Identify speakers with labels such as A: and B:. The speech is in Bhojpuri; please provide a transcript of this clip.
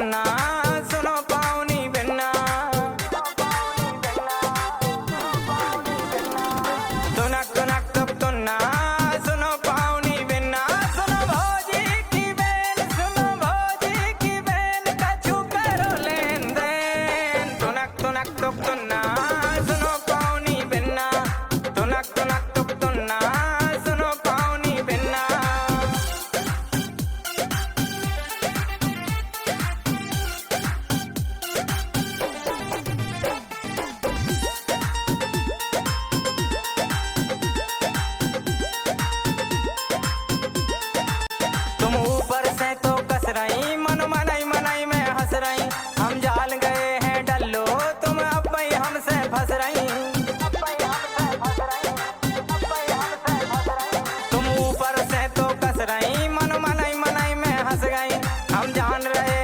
A: तुन्ना सुनो पाऊनी बिन्ना तुनक तुनक तुक तुन्ना सुनो पाऊनी बिन्ना सुनो भौजी की बेल कछु करो लेन देन तुनक तुनक तुक तुन्ना सुनो पाऊनी बिन्ना तुनक तुनक तुक तुन्ना सुनो पाऊनी बिन्ना तुम ऊपर से तो कस रही मन मनाई मनाई में हंस रही हम जाल गए हैं डल्लो तुम अब भाई हमसे फंस रही तुम ऊपर से तो कस रही मन मनाई मनाई में हंस गई हम जान रहे